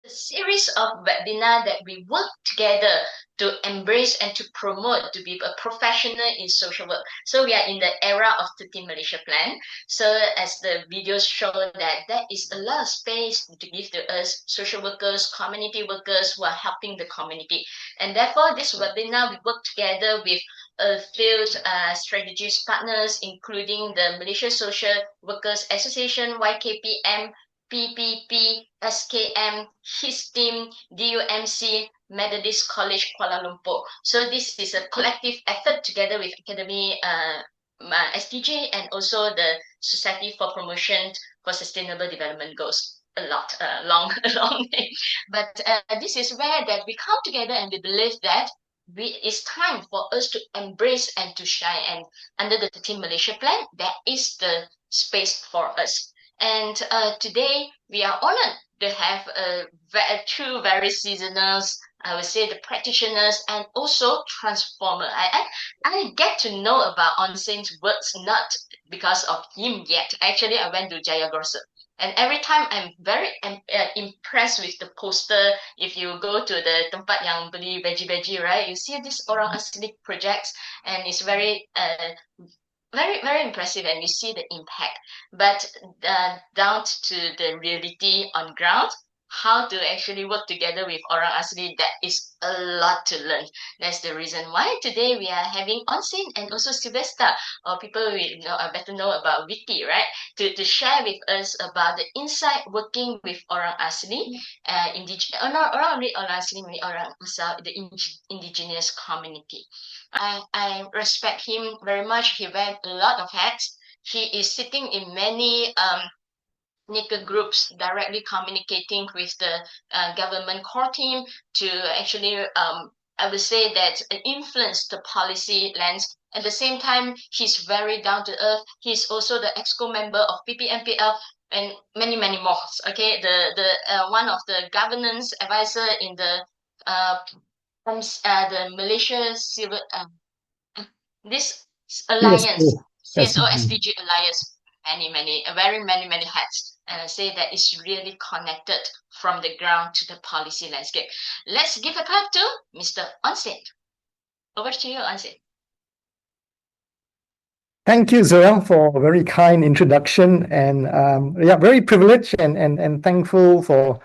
series of webinar that we work together to embrace and to promote to be a professional in social work. So we are in the era of 13 Malaysia Plan. So as the videos show that there is a lot of space to give to us social workers, community workers who are helping the community. And therefore this webinar, we work together with a few strategist partners, including the Malaysia Social Workers Association, YKPM, PPP, SKM, his team, DUMC, Methodist College Kuala Lumpur. So this is a collective effort together with Academy SDG and also the Society for Promotion for Sustainable Development Goals. A long name. But this is where that we come together and we believe that it's time for us to embrace and to shine. And under the 13 Malaysia Plan, there is the space for us. And today we are honored to have two very seasonal, I would say, the practitioners and also transformer. I get to know about Onn Sein's works not because of him yet. Actually, I went to Jaya Grocer. And every time I'm very impressed with the poster. If you go to the tempat yang beli veggie, right, you see this Orang Asli projects, and it's very very impressive, and you see the impact. But down to the reality on ground, how to actually work together with Orang Asli, that is a lot to learn. That's the reason why today we are having Onn Sein and also Sylvester, or people we know better know about Vicky, right? To share with us about the insight working with Orang Asli, not Orang Asli, Orang Asli, the indigenous community. I respect him very much. He wears a lot of hats. He is sitting in many nickel groups, directly communicating with the government core team to actually, I would say that influence the policy lens. At the same time, he's very down to earth. He's also the EXCO member of PPMPL and many more. Okay, the one of the governance advisor in the Malaysia Civil this alliance, CSO SDG alliance, many hats, and I say that it's really connected from the ground to the policy landscape. Let's give a clap to Mr. Onn Sein. Over to you, Onn Sein. Thank you, Zoel, for a very kind introduction, and very privileged and thankful for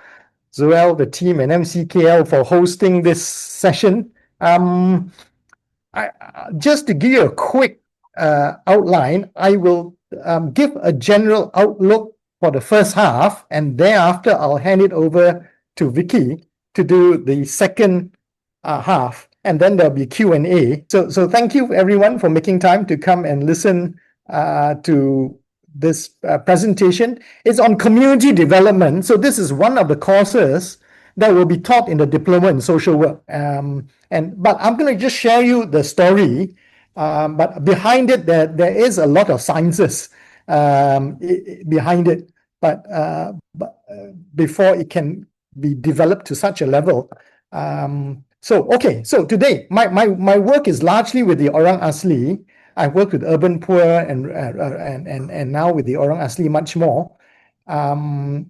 Zoel, the team, and MCKL for hosting this session. Just to give you a quick outline, I will give a general outlook for the first half, and thereafter I'll hand it over to Vicky to do the second half, and then there'll be Q&A. So thank you everyone for making time to come and listen to this presentation. It's on community development. So this is one of the courses that will be taught in the diploma in social work. But I'm going to just share you the story. But behind it, there is a lot of sciences behind it. But before it can be developed to such a level. So today my work is largely with the Orang Asli. I work with urban poor and now with the Orang Asli much more. And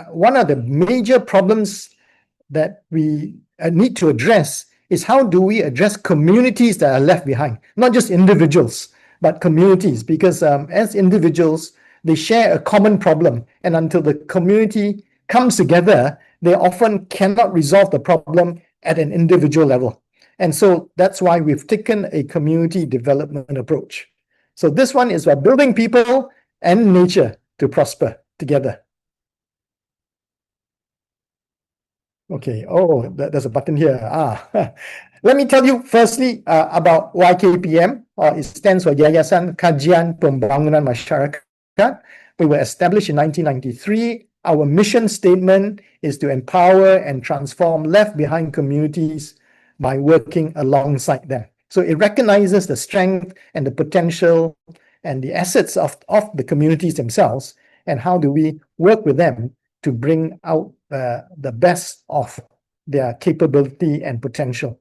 one of the major problems that we need to address is how do we address communities that are left behind, not just individuals, but communities, because as individuals, they share a common problem, and until the community comes together, they often cannot resolve the problem at an individual level. And so that's why we've taken a community development approach. So this one is about building people and nature to prosper together. Okay, there's a button here. Let me tell you firstly about YKPM. It stands for Yayasan Kajian Pembangunan Masyarakat. We were established in 1993. Our mission statement is to empower and transform left behind communities by working alongside them. So it recognizes the strength and the potential and the assets of the communities themselves, and how do we work with them to bring out the best of their capability and potential.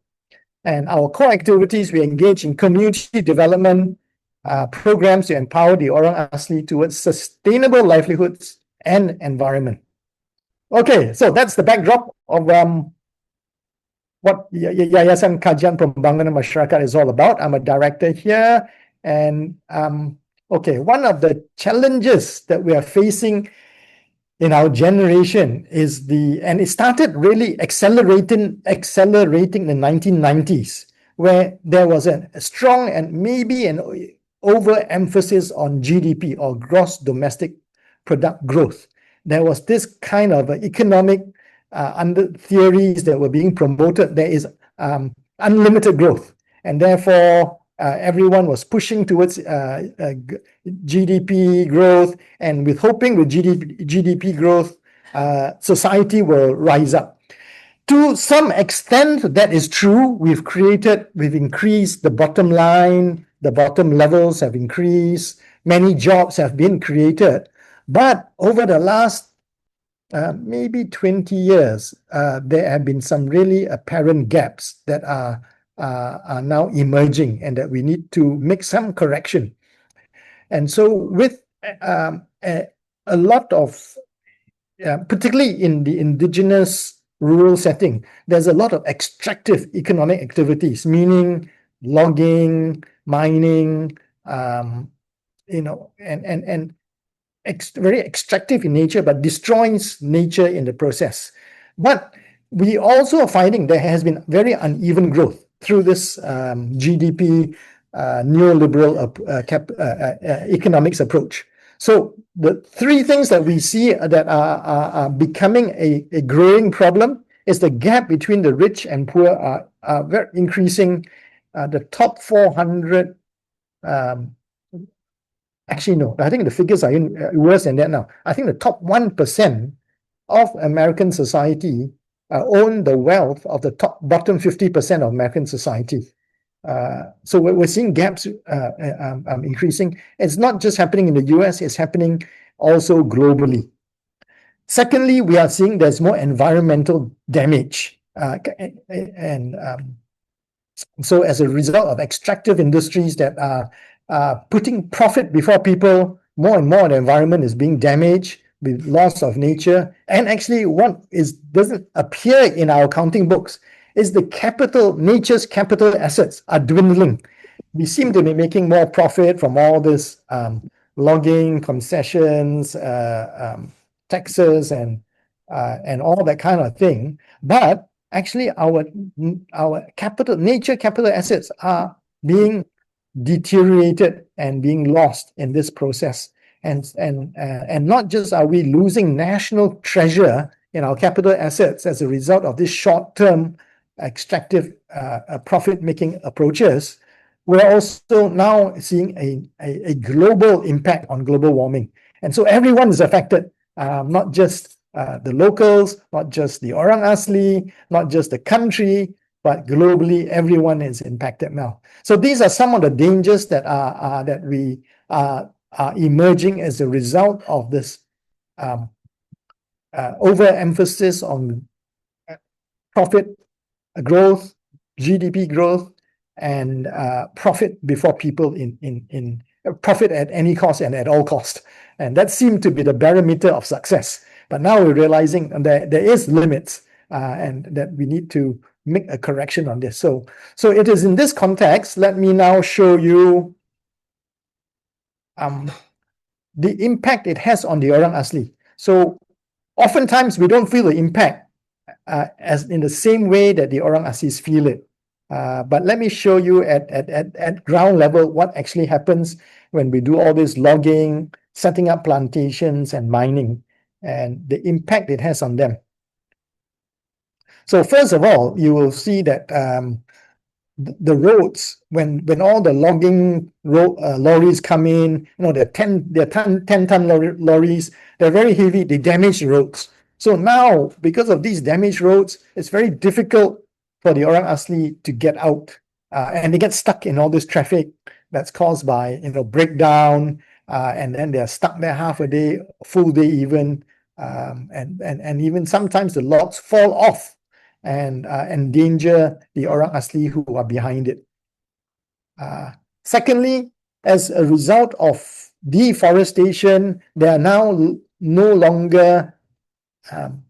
And our core activities, we engage in community development programs to empower the Orang Asli towards sustainable livelihoods and environment. Okay, so that's the backdrop of what Yayasan Kajian Pembangunan Masyarakat is all about. I'm a director here, and okay, one of the challenges that we are facing in our generation is and it started really accelerating in the 1990s, where there was a strong and maybe an overemphasis on GDP, or gross domestic product growth. There was this kind of economic under theories that were being promoted. There is unlimited growth, and therefore everyone was pushing towards GDP growth, and hoping with GDP growth, society will rise up. To some extent, that is true. We've increased the bottom line, the bottom levels have increased, many jobs have been created. But over the last maybe 20 years, there have been some really apparent gaps that are now emerging, and that we need to make some correction. And so with a lot of, particularly in the indigenous rural setting, there's a lot of extractive economic activities, meaning logging, mining, you know, and very extractive in nature, but destroys nature in the process. But we also are finding there has been very uneven growth through this GDP neoliberal economics approach. So the three things that we see that are becoming a growing problem is the gap between the rich and poor are very increasing. The top 400, actually no, I think the figures are worse than that now. I think the top 1% of American society own the wealth of the bottom 50% of American society. So we're seeing gaps increasing. It's not just happening in the US, it's happening also globally. Secondly, we are seeing there's more environmental damage. So as a result of extractive industries that are putting profit before people, more and more the environment is being damaged with loss of nature. And actually what doesn't appear in our accounting books is nature's capital assets are dwindling. We seem to be making more profit from all this logging, concessions, taxes, and all that kind of thing. But actually our nature capital assets are being deteriorated and being lost in this process. And not just are we losing national treasure in our capital assets as a result of this short-term extractive profit-making approaches, we're also now seeing a global impact on global warming. And so everyone is affected, not just the locals, not just the Orang Asli, not just the country, but globally everyone is impacted now. So these are some of the dangers that we are emerging as a result of this overemphasis on profit growth, GDP growth, and profit before people in profit at any cost and at all cost. And that seemed to be the barometer of success. But now we're realizing that there is limits and that we need to make a correction on this. So it is in this context, let me now show you the impact it has on the Orang Asli. So oftentimes we don't feel the impact as in the same way that the Orang Aslis feel it. But let me show you at ground level what actually happens when we do all this logging, setting up plantations and mining, and the impact it has on them. So first of all, you will see that the roads, when all the logging lorries come in, you know, they're 10-ton lorries, they're very heavy, they damage the roads. So now, because of these damaged roads, it's very difficult for the Orang Asli to get out, and they get stuck in all this traffic that's caused by, you know, breakdown, and then they're stuck there half a day, full day even, and even sometimes the logs fall off and endanger the Orang Asli who are behind it. Secondly, as a result of deforestation, there are now no longer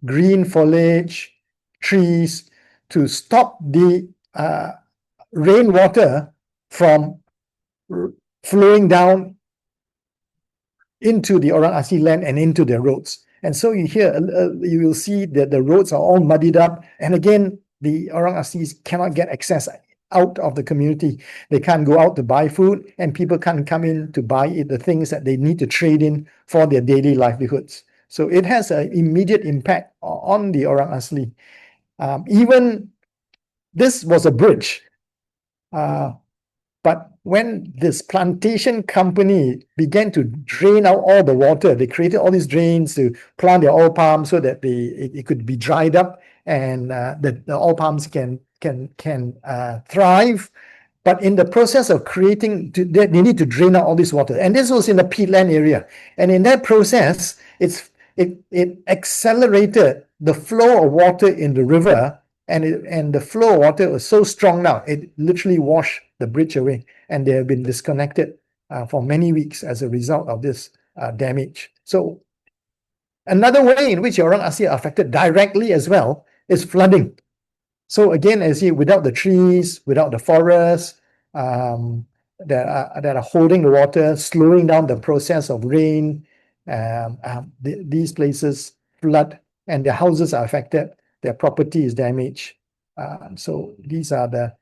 green foliage, trees, to stop the rainwater from flowing down into the Orang Asli land and into the roads. And so you will see that the roads are all muddied up. And again, the Orang Aslis cannot get access out of the community. They can't go out to buy food, and people can't come in to buy the things that they need to trade in for their daily livelihoods. So it has an immediate impact on the Orang Asli. Even this was a bridge. But when this plantation company began to drain out all the water, they created all these drains to plant their oil palm so that it could be dried up, and the oil palms can thrive. But in the process of creating, they need to drain out all this water. And this was in the peatland area. And in that process, it accelerated the flow of water in the river, and the flow of water was so strong now, it literally washed the bridge away, and they have been disconnected for many weeks as a result of this damage. So another way in which Orang Asli are affected directly as well is flooding. So again, as you, without the trees, without the forests that are holding the water, slowing down the process of rain, these places flood, and their houses are affected, their property is damaged. So these are the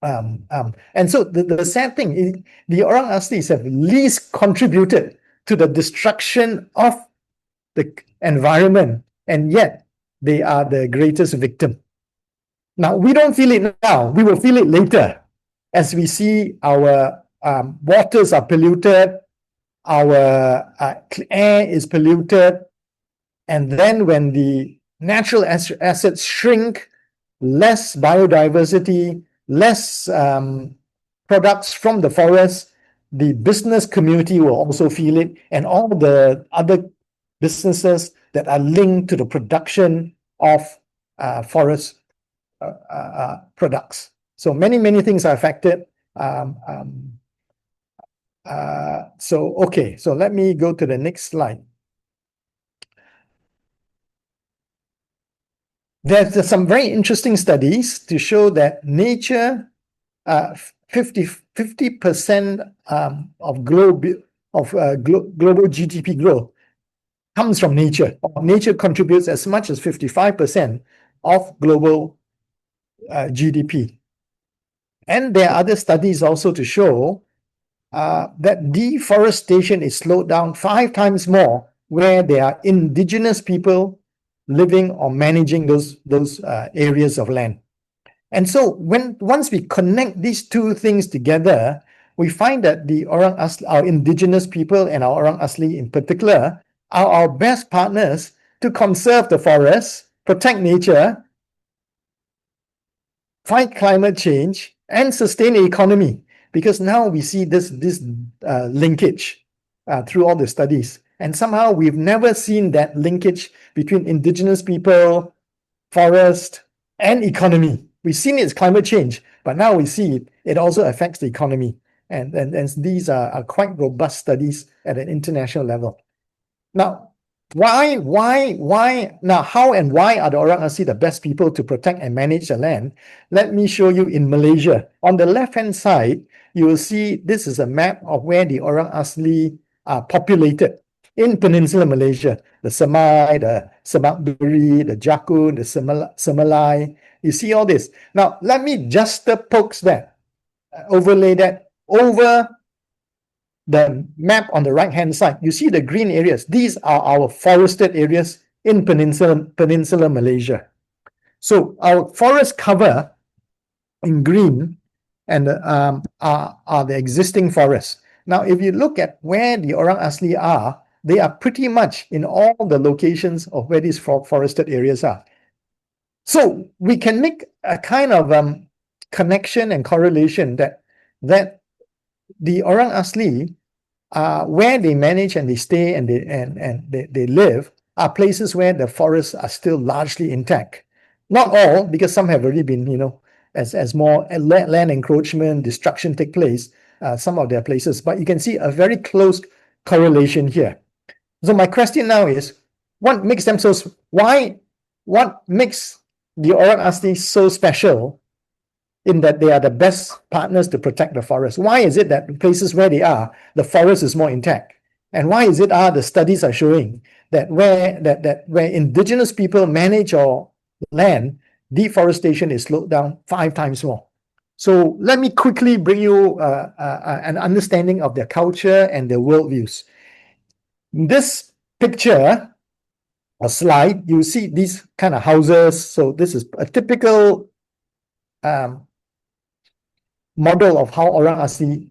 and so the sad thing is the Orang Aslis have least contributed to the destruction of the environment, and yet they are the greatest victim. Now, we don't feel it now. We will feel it later as we see our waters are polluted, our air is polluted, and then when the natural assets shrink, less biodiversity, less products from the forest, the business community will also feel it, and all the other businesses that are linked to the production of forest products. So many things are affected. So let me go to the next slide. There's some very interesting studies to show that nature, 50% of global GDP growth comes from nature. Nature contributes as much as 55% of global GDP. And there are other studies also to show that deforestation is slowed down 5 times more where there are indigenous people living or managing those areas of land. And so once we connect these two things together, we find that the Orang Asli, our indigenous people and our Orang Asli in particular, are our best partners to conserve the forests, protect nature, fight climate change, and sustain the economy. Because now we see this linkage through all the studies. And somehow we've never seen that linkage between indigenous people, forest, and economy. We've seen it's climate change, but now we see it also affects the economy. And these are quite robust studies at an international level. Now, why? Now, how and why are the Orang Asli the best people to protect and manage the land? Let me show you in Malaysia. On the left-hand side, you will see this is a map of where the Orang Asli are populated in Peninsular Malaysia. The Semai, the Semak Beri, the Jakun, the Semelai. You see all this. Now, let me juxtapose that, overlay that over the map on the right-hand side. You see the green areas. These are our forested areas in Peninsular Malaysia. So our forest cover in green and are the existing forests. Now, if you look at where the Orang Asli are, they are pretty much in all the locations of where these forested areas are. So we can make a kind of connection and correlation that the Orang Asli, where they manage and they stay and they live, are places where the forests are still largely intact. Not all, because some have already been, as more land encroachment, destruction take place, some of their places. But you can see a very close correlation here. So my question now is, what makes them so, what makes the Orang Asli so special in that they are the best partners to protect the forest? Why is it that places where they are, the forest is more intact? And why is it the studies are showing that where indigenous people manage our land, deforestation is slowed down 5 times more. So let me quickly bring you an understanding of their culture and their worldviews. This picture or slide, you see these kind of houses. So this is a typical model of how Orang Asli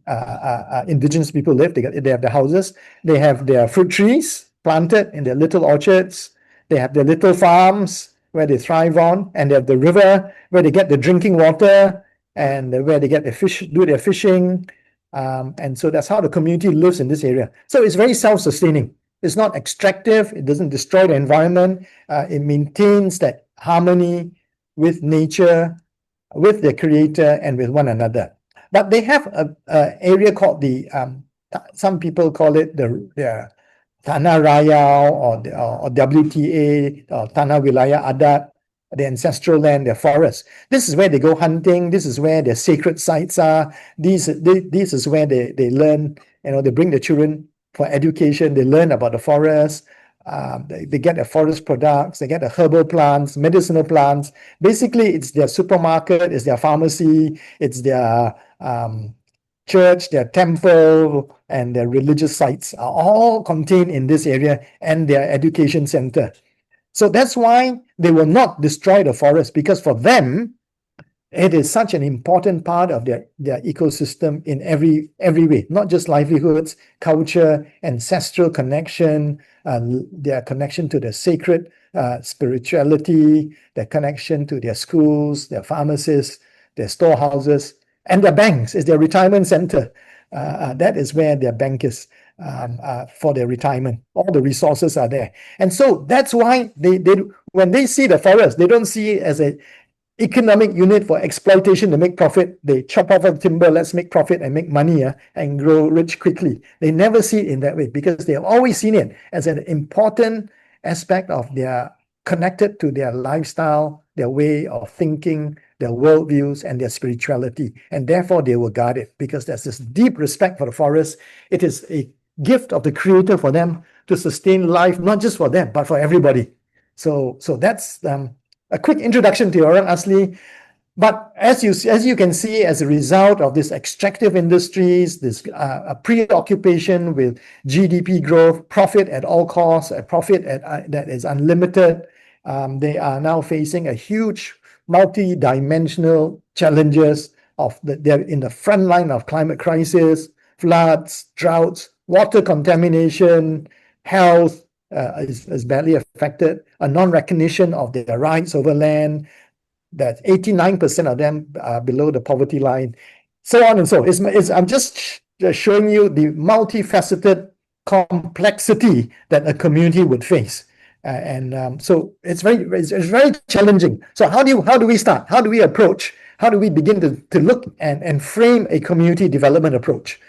indigenous people live. They have their houses. They have their fruit trees planted in their little orchards. They have their little farms where they thrive on, and they have the river where they get the drinking water and where they get the fish, do their fishing. And so that's how the community lives in this area. So it's very self-sustaining. It's not extractive. It doesn't destroy the environment. It maintains that harmony with nature, with the creator, and with one another. But they have a area called the some people call it the Tanah Raya or WTA or Tanah Wilayah Adat, the ancestral land, their forest. This is where they go hunting. This is where their sacred sites are. This is where they learn. They bring the children for education. They learn about the forest. They get their forest products. They get the herbal plants, medicinal plants. Basically, it's their supermarket, it's their pharmacy, it's their church, their temple, and their religious sites are all contained in this area, and their education center. So that's why they will not destroy the forest, because for them, it is such an important part of their ecosystem in every way, not just livelihoods, culture, ancestral connection, their connection to the sacred spirituality, their connection to their schools, their pharmacies, their storehouses, and their banks is their retirement center. That is where their bank is for their retirement. All the resources are there. And so that's why when they see the forest, they don't see it as an economic unit for exploitation to make profit. They chop off the timber, let's make profit and make money and grow rich quickly. They never see it in that way, because they have always seen it as an important aspect of their connected to their lifestyle, their way of thinking, their worldviews, and their spirituality. And therefore, they will guard it, because there's this deep respect for the forest. It is a gift of the Creator for them to sustain life, not just for them, but for everybody. So that's a quick introduction to Orang Asli. But as you can see, as a result of this extractive industries, this preoccupation with GDP growth, profit at all costs, a profit that is unlimited, they are now facing a huge multi-dimensional challenges they're in the front line of climate crisis, floods, droughts, water contamination, health is badly affected, a non-recognition of their rights over land, that 89% of them are below the poverty line, so on and so. I'm just showing you the multifaceted complexity that a community would face. So it's very challenging. So how do we start? How do we approach? How do we begin to look and frame a community development approach?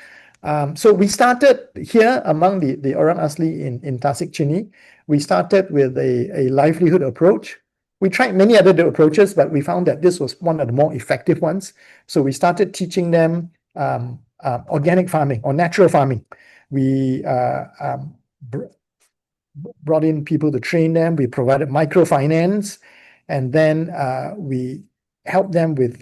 So we started here among the Orang Asli in Tasik Chini. We started with a livelihood approach. We tried many other approaches, but we found that this was one of the more effective ones. So we started teaching them organic farming or natural farming. We brought in people to train them. We provided microfinance, and then we helped them with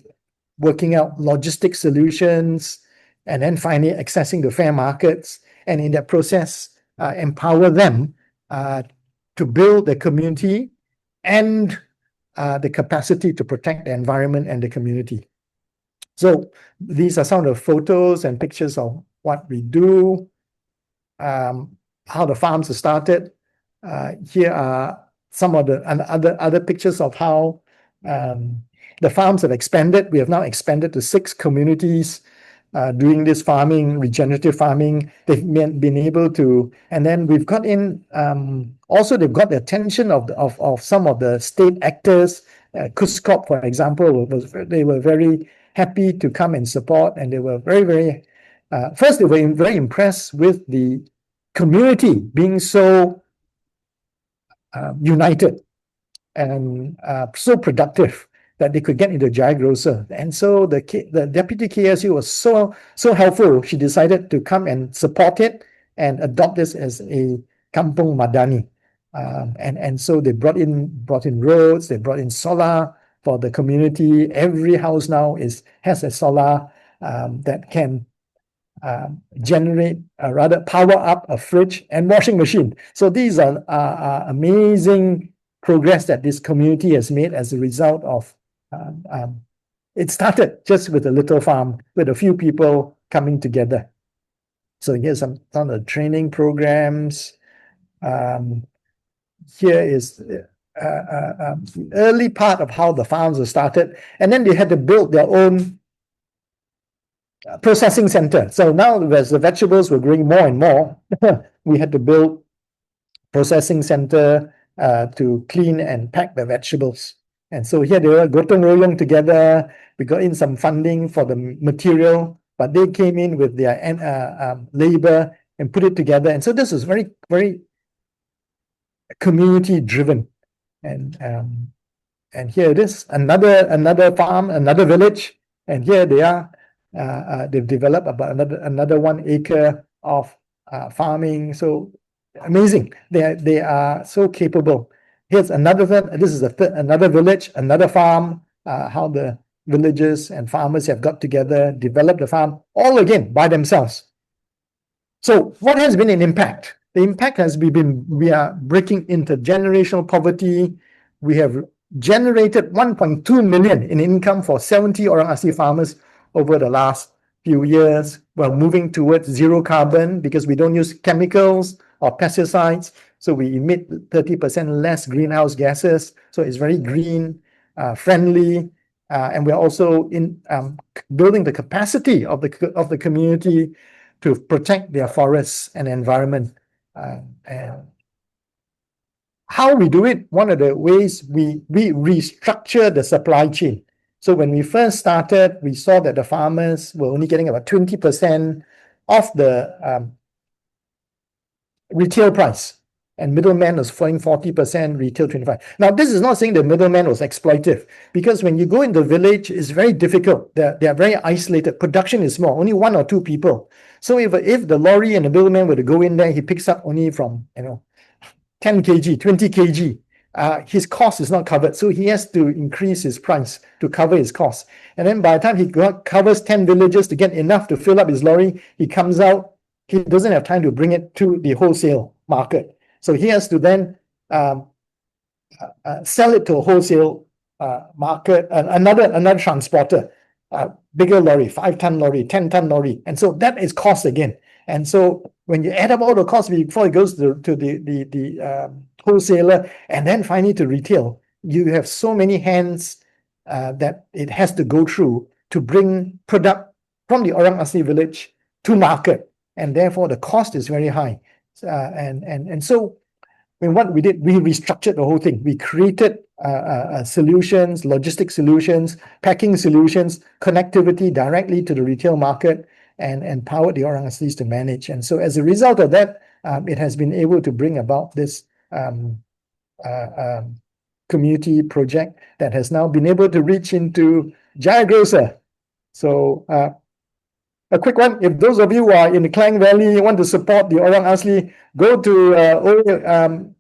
working out logistic solutions, and then finally accessing the fair markets, and in that process, empower them to build the community and the capacity to protect the environment and the community. So these are some of the photos and pictures of what we do, how the farms are started. Here are some of the other pictures of how the farms have expanded. We have now expanded to 6 communities doing this farming, regenerative farming. They've been able to, and then we've got in, also they've got the attention of some of the state actors. Kuskop, for example, they were very happy to come and support, and they were very, first they were very impressed with the community being so united and so productive that they could get into Jaya Grocer. And so the deputy KSU was so helpful. She decided to come and support it and adopt this as a Kampung Madani. And so they brought in roads, they brought in solar for the community. Every house now has a solar that can generate, rather power up a fridge and washing machine. So these are amazing progress that this community has made as a result of it started just with a little farm with a few people coming together. So here's some of the training programs. Here is the early part of how the farms were started, and then they had to build their own processing center. So now as the vegetables were growing more and more, we had to build processing center to clean and pack the vegetables. And so here they were gotong royong together. We got in some funding for the material, but they came in with their labor and put it together. And so this is very, very community driven. And here it is, another farm, another village, and here they are. They've developed about another 1 acre of farming. So amazing. They are so capable. Here's another one. This is another village, another farm. How the villagers and farmers have got together, developed the farm, all again by themselves. So what has been an impact? The impact has been we are breaking intergenerational poverty. We have generated 1.2 million in income for 70 Orang Asli farmers over the last few years. We're moving towards zero carbon because we don't use chemicals or pesticides. So we emit 30% less greenhouse gases. So it's very green, friendly. And we're also in building the capacity of the community to protect their forests and environment. And how we do it, one of the ways we restructure the supply chain. So when we first started, we saw that the farmers were only getting about 20% of the retail price, and middleman was falling 40%, retail 25%. Now, this is not saying the middleman was exploitive, because when you go in the village, it's very difficult. They are very isolated. Production is small, only 1 or 2 people. So if the lorry and the middleman were to go in there, he picks up only from 10 kg, 20 kg. His cost is not covered, so he has to increase his price to cover his cost. And then by the time he covers 10 villages to get enough to fill up his lorry, he comes out, he doesn't have time to bring it to the wholesale market. So he has to then sell it to a wholesale market, another transporter, bigger lorry, 5-ton lorry, 10-ton lorry. And so that is cost again. And so when you add up all the costs before it goes to the wholesaler and then finally to retail, you have so many hands that it has to go through to bring product from the Orang Asli village to market. And therefore the cost is very high. And so what we did, we restructured the whole thing. We created solutions, logistic solutions, packing solutions, connectivity directly to the retail market, and empowered the Orang Aslis to manage. And so as a result of that, it has been able to bring about this community project that has now been able to reach into Jaya Grocer. So a quick one, if those of you who are in the Klang Valley want to support the Orang Asli, go to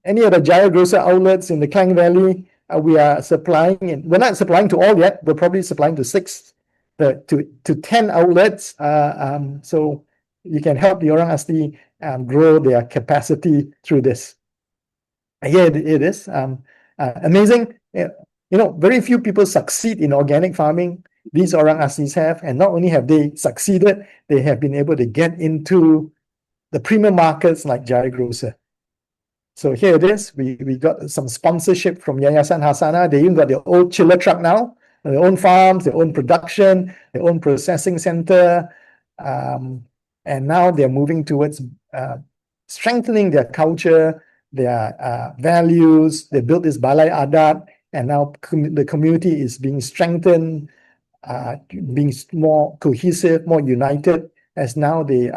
any of the Jaya Grocer outlets in the Klang Valley. We are supplying, and we're not supplying to all yet, we're probably supplying to 6 to 10 outlets. So you can help the Orang Asli grow their capacity through this. Here it is. Amazing. Very few people succeed in organic farming. These Orang Aslis have, and not only have they succeeded, they have been able to get into the premium markets like Jaya Grocer. So here it is. We got some sponsorship from Yayasan Hasana. They even got their own chiller truck now, their own farms, their own production, their own processing center. And now they're moving towards strengthening their culture, their values. They built this Balai Adat, and now the community is being strengthened, being more cohesive, more united, as now they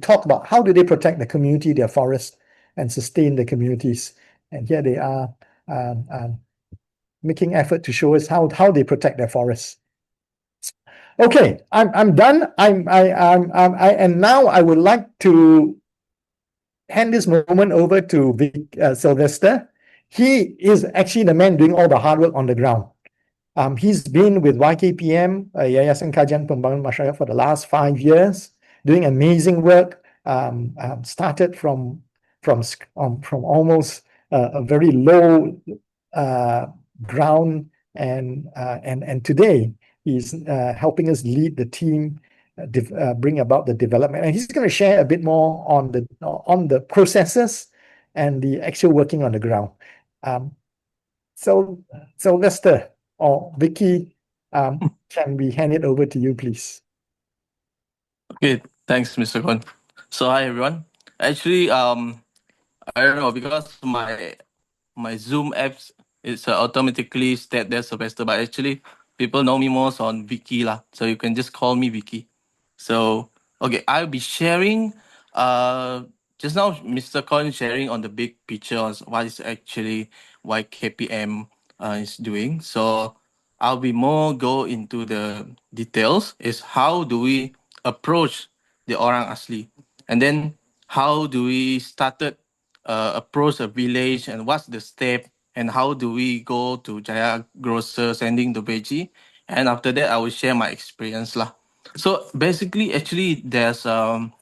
talk about how do they protect the community, their forest, and sustain the communities. and here they are making effort to show us how they protect their forests. Okay, I'm done. And now I would like to hand this moment over to Sylvester. He is actually the man doing all the hard work on the ground. He's been with YKPM, Yayasan Kajian Pembangunan Masyarakat, for the last 5 years, doing amazing work. Started from almost a very low ground, and today he's helping us lead the team, bring about the development, and he's going to share a bit more on the processes and the actual working on the ground. So Lester or Vicky, can we hand it over to you, please? Okay, thanks, Mr. Kon. So hi everyone. Actually, I don't know, because my Zoom apps is automatically set there Sylvester, but actually people know me most on Vicky lah. So you can just call me Vicky. So okay, I'll be sharing. Just now Mr. Kon sharing on the big picture on what is actually YKPM is doing. So I'll be more go into the details. Is how do we approach the Orang Asli, and then how do we started approach a village, and what's the step, and how do we go to Jaya Grocer sending the veggie, and after that I will share my experience lah. So basically, actually, there's um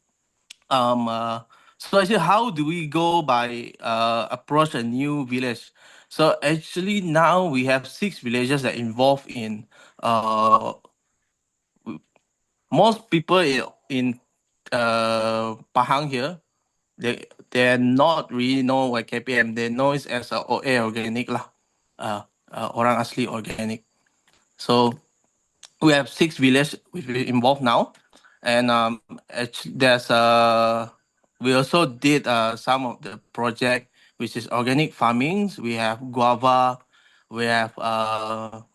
uh, so actually, how do we go by approach a new village? So actually, now we have 6 villages that involved in most people in Pahang here. They're not really know what KPM. They know it as a OA organic lah, Orang Asli organic. So we have 6 villages involved now, and actually there's we also did some of the project which is organic farmings. We have guava, we have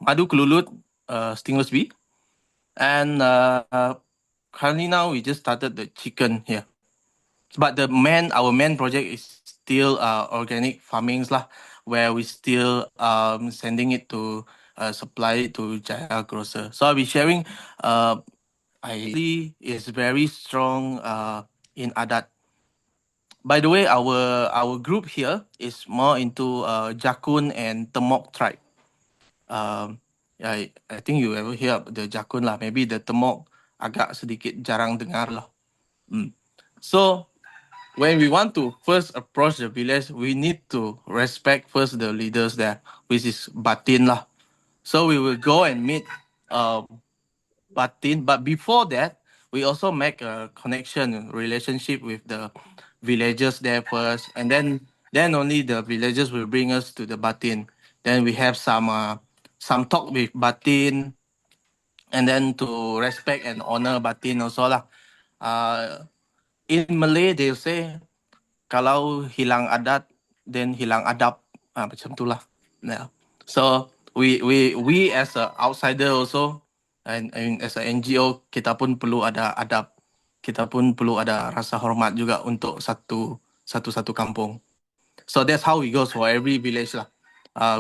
madu kelulut, stingless bee, and currently now we just started the chicken here. But our main project is still organic farmings lah, where we still sending it to supply it to Jaya Grocer. So I'll be sharing. I is very strong in adat. By the way, our group here is more into Jakun and Temok tribe. I think you ever hear of the Jakun lah. Maybe the Temok agak sedikit jarang dengar lah. So when we want to first approach the village, we need to respect first the leaders there, which is Batin lah. So we will go and meet Batin, but before that, we also make a connection, relationship with the villagers there first, and then only the villagers will bring us to the Batin. Then we have some talk with Batin, and then to respect and honor Batin also lah. In Malay, they'll say, kalau hilang adat, then hilang adab. Macam tu lah. Yeah. So we as a outsider also, and as a NGO, kita pun perlu ada adab. Kita pun perlu ada rasa hormat juga untuk satu kampung. So that's how we go for every village lah.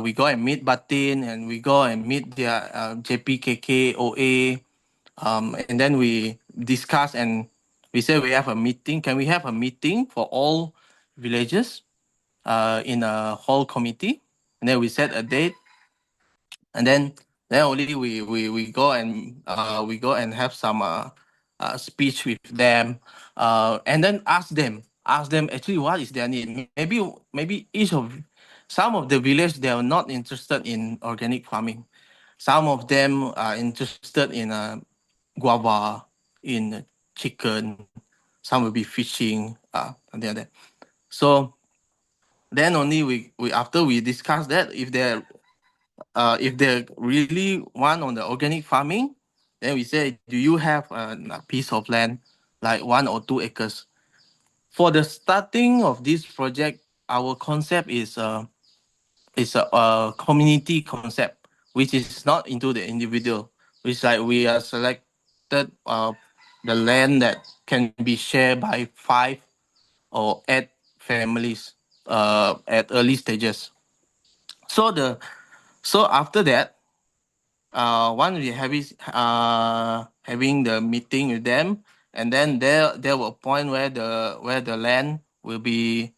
We go and meet Batin, and we go and meet their JPKK, OA, and then we discuss, and we say we have a meeting. Can we have a meeting for all villages in a whole committee? And then we set a date, and then only we go and have some speech with them, and then ask them actually what is their need. Maybe some of the village, they are not interested in organic farming. Some of them are interested in guava, in chicken. Some will be fishing, something like that. So then only we after we discuss that, if they really want on the organic farming, then we say, do you have a piece of land like 1 or 2 acres? For the starting of this project, our concept is a community concept, which is not into the individual. It's like we are selected the land that can be shared by 5 or 8 families. at early stages. So after that, once we having the meeting with them, and then there will a point where the land will be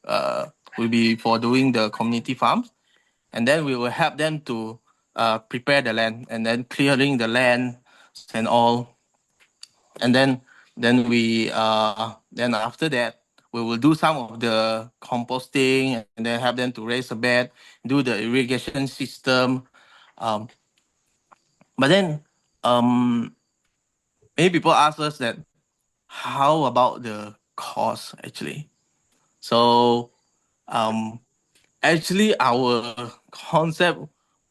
for doing the community farms, and then we will help them to prepare the land, and then clearing the land and all, and then after that we will do some of the composting, and then help them to raise a bed, do the irrigation system. um, but then many people ask us that how about the cost actually. So um, actually our concept,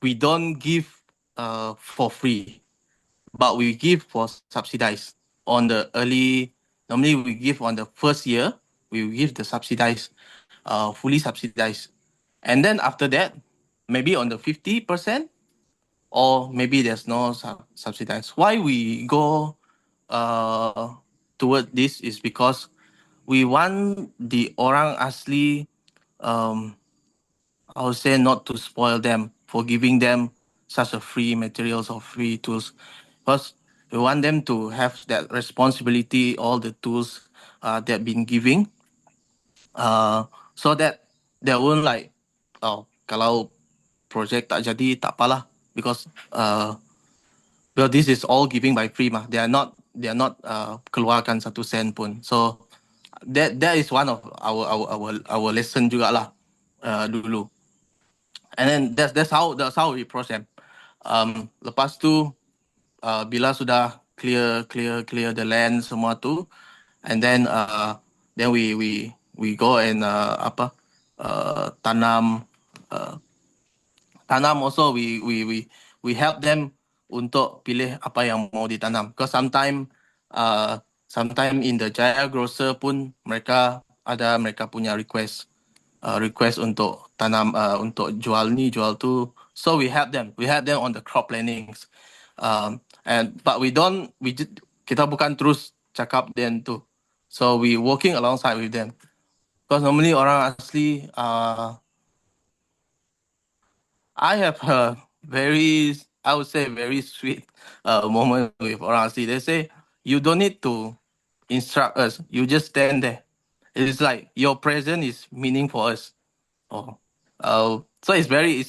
we don't give for free, but we give for subsidized on the early. Normally we give on the first year, we will give the subsidized, fully subsidized, and then after that maybe on the 50%, or maybe there's no subsidized. Why we go uh, toward this is because we want the Orang Asli, um, I would say, not to spoil them for giving them such a free materials or free tools, because we want them to have that responsibility, all the tools they've been giving, so that they won't like, oh, kalau project tak jadi tak apalah, because well, this is all giving by free mah. They are not keluarkan satu sen pun. So that is one of our lesson juga lah, dulu. And then that's how we approach them. Lepas tu bila sudah clear the land semua tu, and then we go and tanam. Tanam also, we help them untuk pilih apa yang mau ditanam. Because sometime in the Jaya Grocer pun mereka punya request untuk tanam, untuk jual ni jual tu. So we help them on the crop plannings. But kita bukan terus cakap then tu. So we working alongside with them. Because normally orang asli, I have a I would say, very sweet moment with Orang Asli. They say, you don't need to instruct us. You just stand there. It's like your presence is meaning for us. Oh, so it's very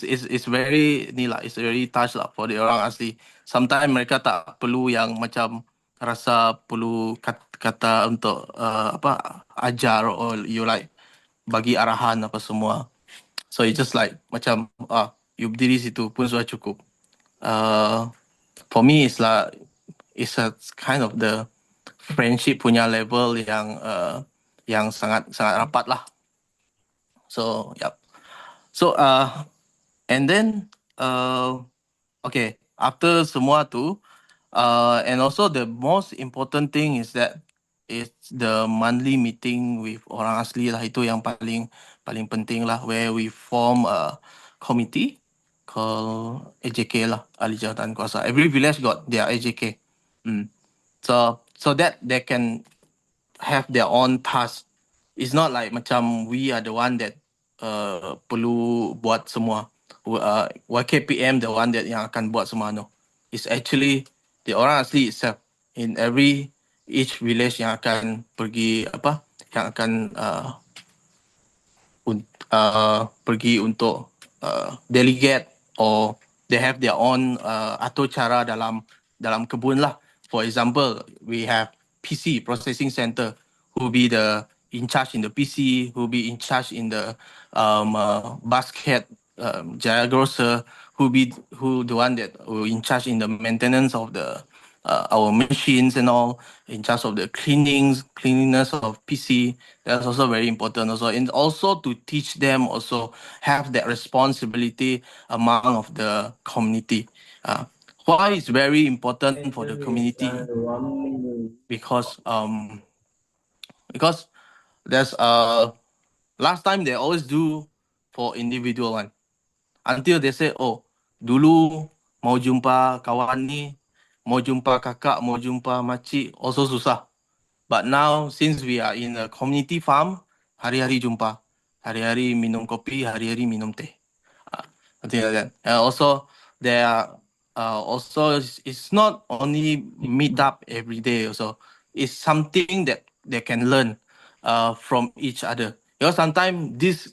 ni lah. It's very touch lah for the Orang Asli. Sometimes mereka tak perlu yang macam rasa perlu kata untuk ajar, or you like bagi arahan apa semua. So it's just like macam you berdiri situ pun sudah cukup. For me, it's a kind of the friendship punya level yang sangat rapat lah. So yep. So and then okay, after semua tu, and also the most important thing is that it's the monthly meeting with Orang Asli lah. Itu yang paling penting lah, where we form a committee called AJK lah, Ahli Jawatan Kuasa. Every village got their AJK. So that they can have their own task. It's not like macam we are the one that perlu buat semua. YKPM the one that yang akan buat semua, no. It's actually the Orang Asli itself in each village yang akan pergi yang akan pergi untuk delegate, or they have their own atur cara dalam kebun lah. For example, we have PC, processing center, who be the in charge in the PC, who be in charge in the basket, Jaya Grocer, who the one that who in charge in the maintenance of the our machines and all, in charge of the cleanliness of PC. That's also very important also. And also to teach them also have that responsibility among of the community. Why is very important for the community? Because there's last time they always do for individual one, until they say, oh, dulu mau jumpa kawan ni, mau jumpa kakak, mau jumpa makcik, also susah. But now, since we are in a community farm, hari-hari jumpa. hari-hari minum kopi, hari-hari minum teh. Something like that. And also there are also it's not only meet up every day. Also, it's something that they can learn from each other. Because sometimes this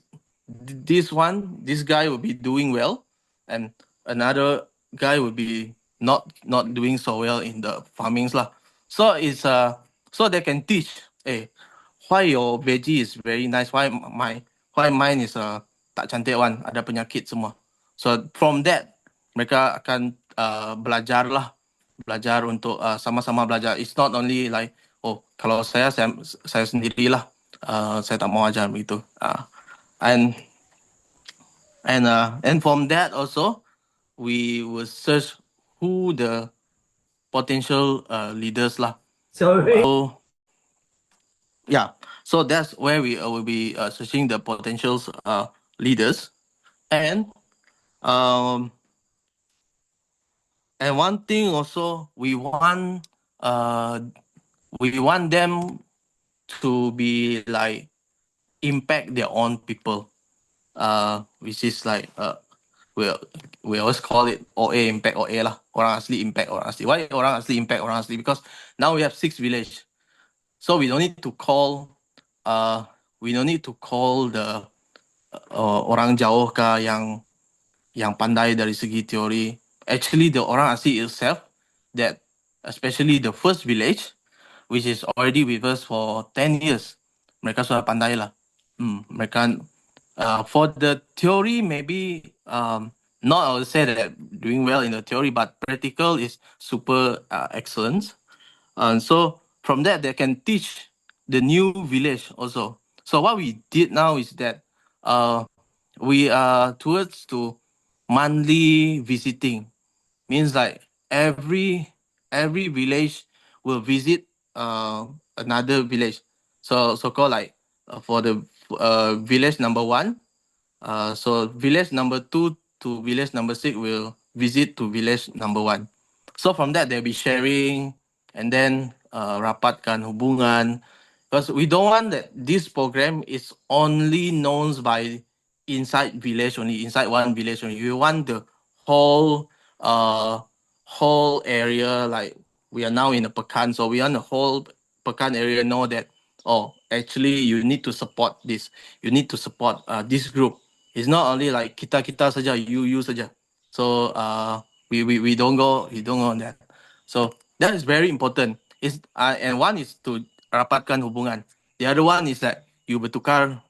guy will be doing well, and another guy will be not doing so well in the farmings lah. So it's so they can teach. Hey, why your veggie is very nice? Why mine is tak cantik one, ada penyakit semua. So from that mereka akan belajar untuk sama-sama belajar. It's not only like kalau saya sendirilah, saya tak mau ajar begitu. And from that also we will search who the potential leaders lah. So yeah, so that's where we will be searching the potential leaders, and one thing also we want them to be like impact their own people, which is like we always call it OA impact OA lah. Orang Asli impact Orang Asli. Why Orang Asli impact Orang Asli? Because now we have 6 village, so we don't need to call the orang jauh kah yang pandai dari segi teori. Actually, the Orang Asli itself, that especially the first village, which is already with us for 10 years, mereka sudah pandai lah. Mereka for the theory maybe not I would say that doing well in the theory, but practical is super excellent. And so from that they can teach the new village also. So what we did now is that we are towards to monthly visiting. Means like every village will visit another village. So called like for the village number 1, so village number 2 to village number 6 will visit to village number 1. So from that they'll be sharing, and then rapatkan hubungan, because we don't want that this program is only known by inside village only, inside one village only. We want the whole area, like we are now in a Pekan, so we want the whole Pekan area know that actually you need to support this, you need to support this group. It's not only like kita saja, you saja. So we don't go on that. So that is very important. And one is to rapatkan hubungan. The other one is that you bertukar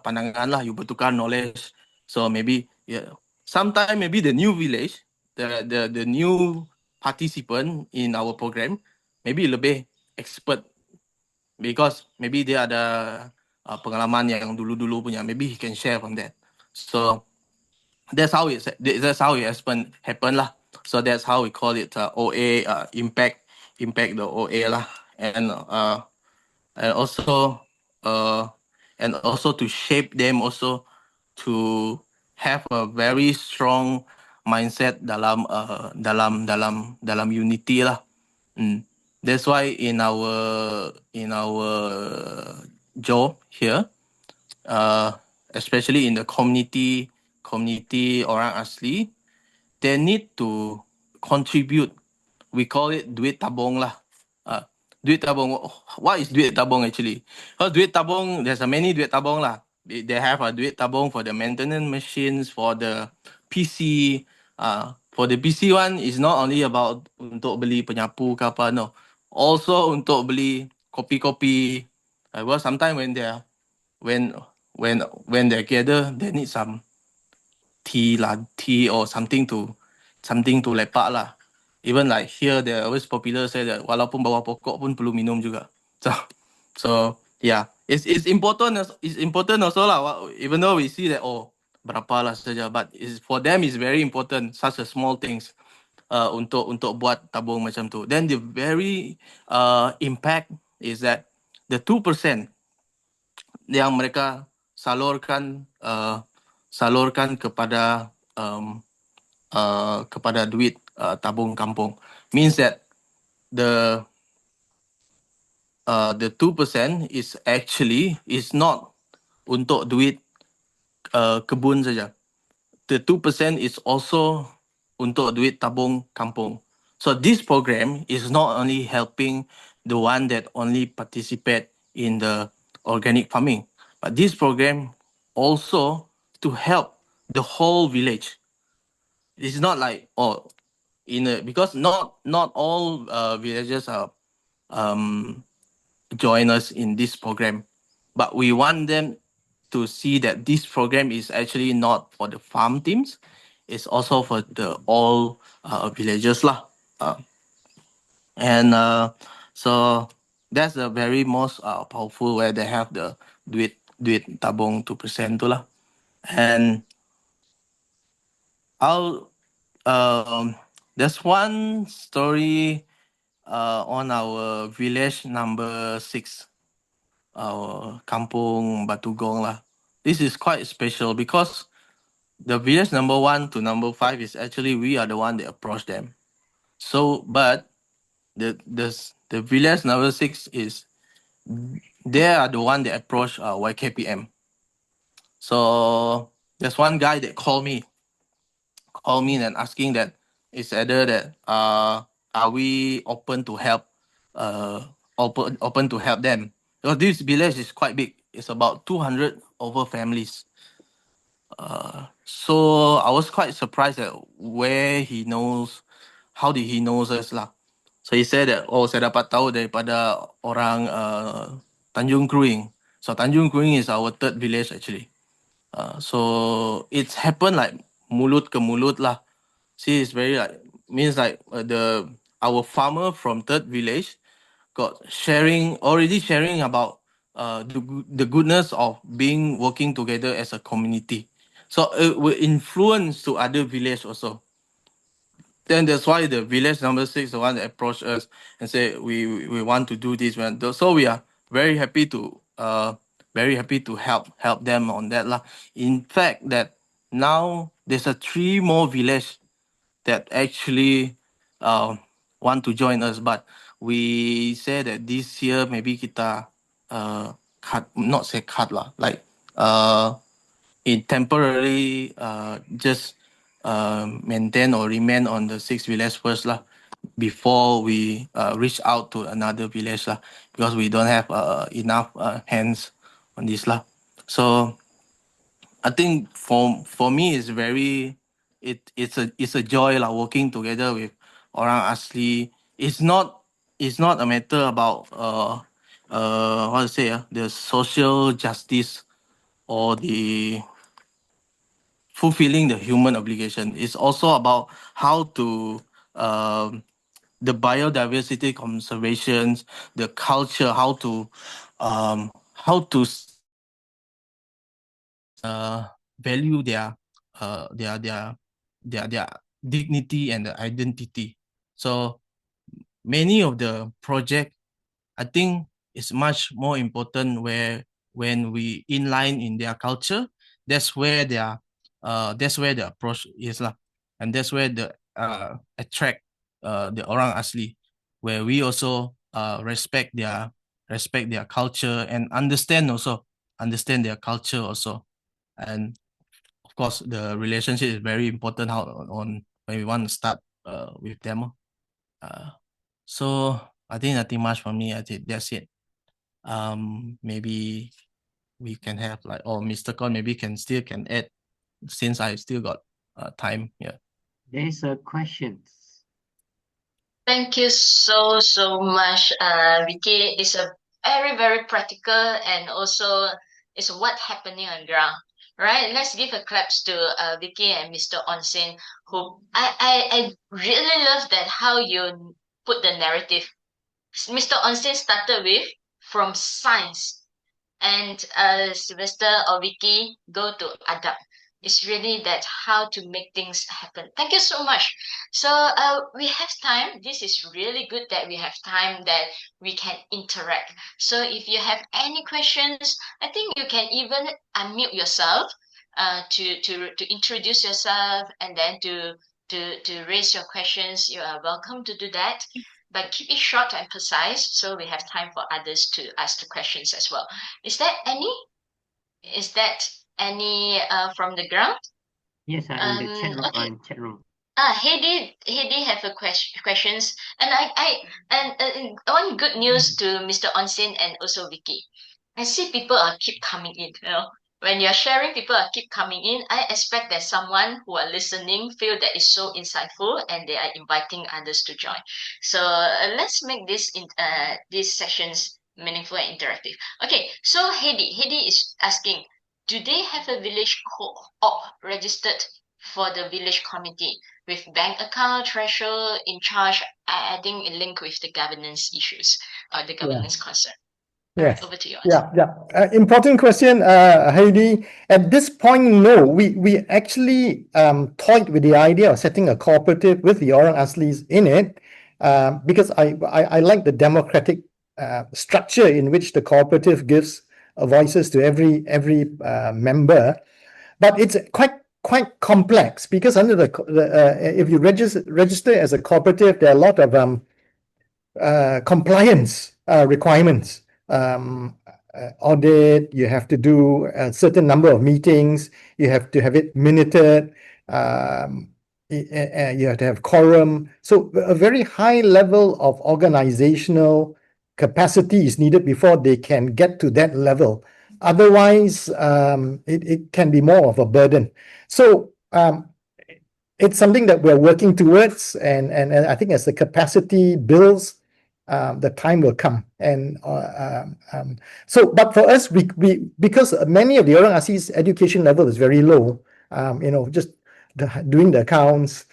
pandangan lah, you bertukar knowledge. So maybe sometime maybe the new village, the new participant in our program maybe lebih expert, because maybe dia ada pengalaman yang dulu punya, maybe he can share from that. So that's how it happen lah. So that's how we call it OA impact the OA lah. And also to shape them also to have a very strong mindset dalam unity lah. That's why in our job here, especially in the community Orang Asli, they need to contribute. We call it duit tabung lah. Duit tabung. What is duit tabung actually? Because duit tabung, there's a many duit tabung lah. They have a duit tabung for the maintenance machines, for the PC. For the PC one, is not only about untuk beli penyapu ke apa, no. Also untuk beli kopi-kopi. Well, sometimes when they're gather, they need some tea or something to lepak lah. Even like here, they're always popular say that walaupun bawah pokok pun perlu minum juga. So yeah, it's important. It's important also lah. Even though we see that berapa lah saja, but for them it's very important. Such a small things untuk buat tabung macam tu. Then the very impact is that the 2% yang mereka salurkan kepada duit tabung kampung, means that the 2% is actually not untuk duit kebun saja. The 2% is also untuk duit tabung kampung. So this program is not only helping the one that only participate in the organic farming, but this program also to help the whole village. It's not like because not all villages are join us in this program, but we want them to see that this program is actually not for the farm teams, it's also for the all villagers lah. And so that's the very most powerful where they have the duit tabung 2% tu lah. And I'll there's one story on our village number 6, our kampung Batugong lah. This is quite special because the village number 1 to number 5 is actually we are the one that approach them. So, but the village number 6 is they are the one that approach YKPM. So there's one guy that called me and asking that is either that are we open to help open to help them, because this village is quite big. It's about 200 over families. So I was quite surprised at where he knows, how did he knows us lah. So he said that, oh, saya dapat tahu daripada orang Tanjung Kruing. So Tanjung Kruing is our third village actually. So it's happened like mulut ke mulut lah. See, it's very like, means like our farmer from third village got already sharing about the goodness of working together as a community. So it will influence to other village also. Then that's why the village number 6, the one that approached us and say we want to do this. So we are very happy to help them on that lah. In fact, that now there's 3 more village that actually want to join us, but we say that this year maybe kita not say cut lah, like it temporarily just maintain or remain on the 6 village first lah, before we reach out to another village lah, because we don't have enough hands on this lah. So I think for me it's a joy lah, working together with Orang Asli. It's not a matter about how to say the social justice or the fulfilling the human obligation. It's also about how to the biodiversity conservations, the culture, how to value their dignity and the identity. So many of the project, I think, is much more important when we inline in their culture. That's where the approach is lah, and that's where the attract the Orang Asli, where we also respect their culture and understand their culture also. And of course the relationship is very important how on when we want to start with them. So I think nothing much for me. I think that's it. Maybe we can have like, or Mr. Kon maybe can add, since I still got time. Yeah. There's a question. Thank you so much, Vicky. It's a very, very practical, and also it's what's happening on ground. Right, let's give a claps to Vicky and Mr. Onn Sein, who I really love that how you put the narrative. Mr. Onn Sein started with from science, and Sylvester or Vicky go to adab. It's really that how to make things happen. Thank you so much. So we have time. This is really good that we have time that we can interact. So if you have any questions, I think you can even unmute yourself to introduce yourself, and then to raise your questions. You are welcome to do that. But keep it short and precise so we have time for others to ask the questions as well. Is there any? Is that any from the ground? Yes, in the chat room. Okay. In chat room. Heidi have a questions, and one good news to Mr. Onsin and also Vicky. I see people are keep coming in. When you're sharing, people are keep coming in. I expect that someone who are listening feel that is so insightful, and they are inviting others to join. So let's make these sessions meaningful and interactive. Okay, so Heidi is asking, do they have a village co-op registered for the village committee with bank account, treasurer in charge, adding a link with the governance issues or the governance concern? All right, Yes. over to you. Yeah. Important question, Heidi. At this point, no, we actually toyed with the idea of setting a cooperative with the Orang Aslis in it, because I like the democratic structure in which the cooperative gives voices to every member, but it's quite complex because under if you register as a cooperative, there are a lot of compliance requirements. Audit, you have to do a certain number of meetings, you have to have it minuted, you have to have quorum. So a very high level of organizational capacity is needed before they can get to that level. Otherwise, it can be more of a burden. So it's something that we're working towards, and I think as the capacity builds, the time will come. And but for us, we because many of the Orang Asli's education level is very low, just doing the accounts,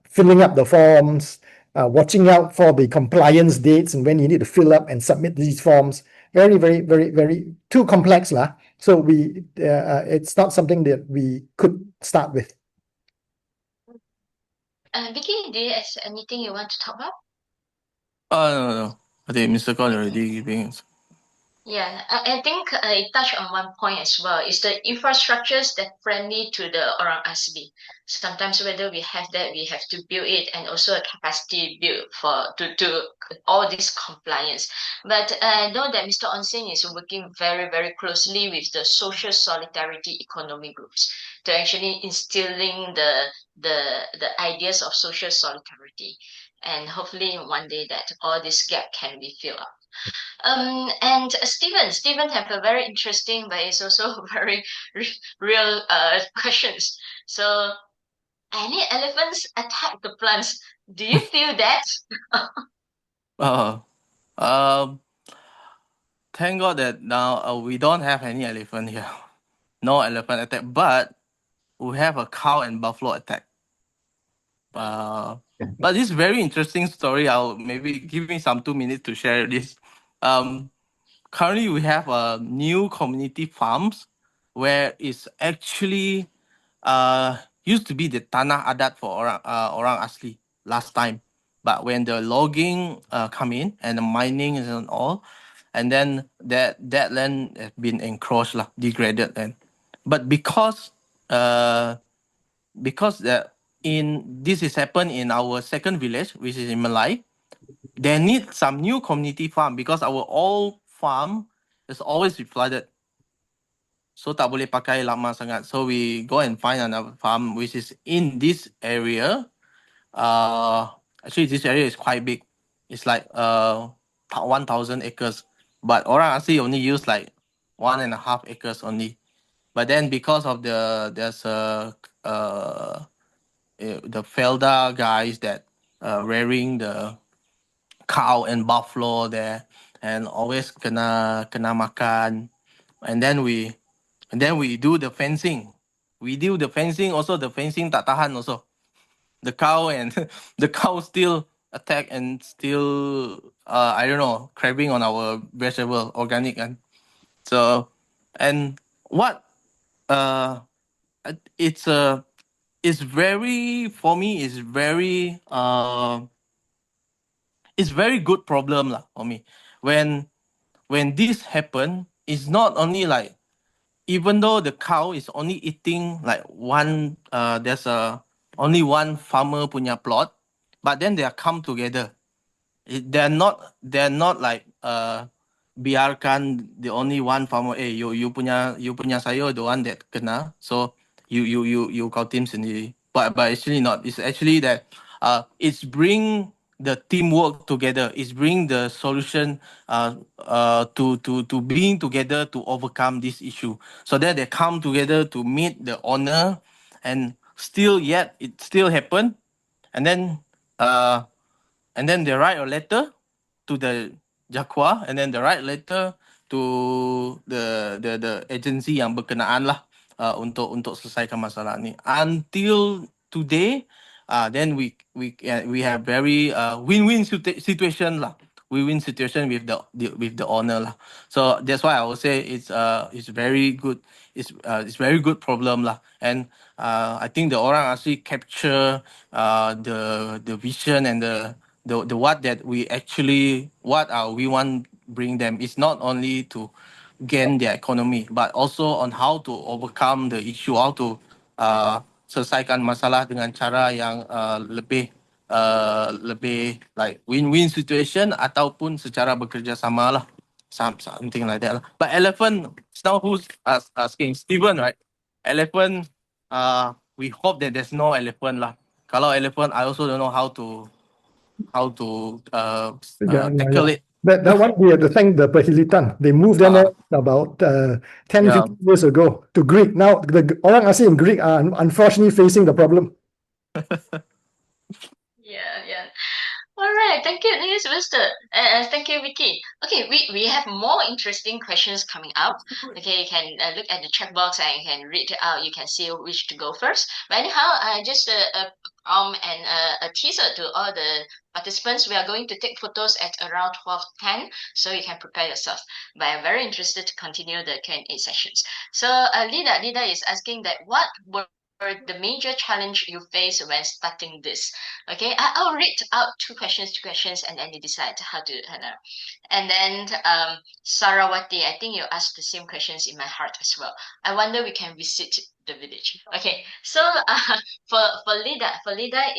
filling up the forms, watching out for the compliance dates and when you need to fill up and submit these forms. Very too complex lah. So it's not something that we could start with. Vicky, do you have anything you want to talk about? No. I think Mr. Kon already giving. Yeah, I think it touched on one point as well. Is the infrastructures that friendly to the Orang Asli. Sometimes whether we have that, we have to build it, and also a capacity build to all this compliance. But I know that Mr. Onsen is working very closely with the social solidarity economy groups to actually instilling the ideas of social solidarity, and hopefully one day that all this gap can be filled up. And Stephen have a very interesting, but it's also very real questions. So, any elephants attack the plants? Do you feel that? Thank God that now we don't have any elephant here. No elephant attack, but we have a cow and buffalo attack. But this very interesting story. I'll maybe give me some 2 minutes to share this. Currently, we have a new community farms where it's actually used to be the tanah adat for orang asli last time, but when the logging come in and the mining and all, and then that land has been encroached lah, degraded land. But because that in this is happened in our second village, which is in Malay, there need some new community farm because our old farm is always flooded. So tak boleh pakai lama sangat. So we go and find another farm which is in this area. Actually this area is quite big. It's like 1,000 acres. But Orang Asli only use like 1.5 acres only. But then because of there's the Felda guys that rearing the cow and buffalo there and always kena makan, and then we do the fencing. We do the fencing also. The fencing tak tahan also. The cow and the cow still attack and still I don't know, crabbing on our vegetable organic. And so, and what it's very, for me, it's very good problem lah for me. When this happen, it's not only like, even though the cow is only eating like one, there's only one farmer punya plot, but then they are come together. They're not like biarkan the only one farmer, you punya sayur the one that kena, so you kau tim sendiri. But actually not. It's actually that it's bring the teamwork together. It's bring the solution to being together to overcome this issue. So that they come together to meet the owner, and still yet it still happen, and then they write a letter to the Jakwa, and then they write letter to the agency yang berkenaan lah, untuk selesaikan masalah ni. Until today, then we have very win-win situation lah. Win-win situation with the owner lah. So that's why I would say it's very good. It's very good problem lah. And I think the Orang Asli capture the vision and the what that we actually we want bring them. It's not only to gain their economy, but also on how to overcome the issue, how to selesaikan masalah dengan cara yang lebih like win-win situation ataupun secara bekerjasama lah, something like that lah. But elephant, now who's asking? Steven, right? Elephant, we hope that there's no elephant lah. Kalau elephant, I also don't know how to tackle it. That one we had to thank the Perhilitan. They moved them out about 10-15 years ago to Greek. Now the Orang Asli in Greek are unfortunately facing the problem. Yeah. All right, thank you, Sylvester. Thank you, Vicky. Okay, we have more interesting questions coming up. Okay, you can look at the chat box and you can read it out. You can see which to go first. But anyhow, just a teaser to all the participants. We are going to take photos at around 12:10, so you can prepare yourself. But I'm very interested to continue the Q&A sessions. So Lida is asking that what were the major challenge you face when starting this? Okay, I'll read out two questions, and then you decide how to handle. And then Sarawati, I think you asked the same questions in my heart as well. I wonder we can visit the village. Okay, so for Lida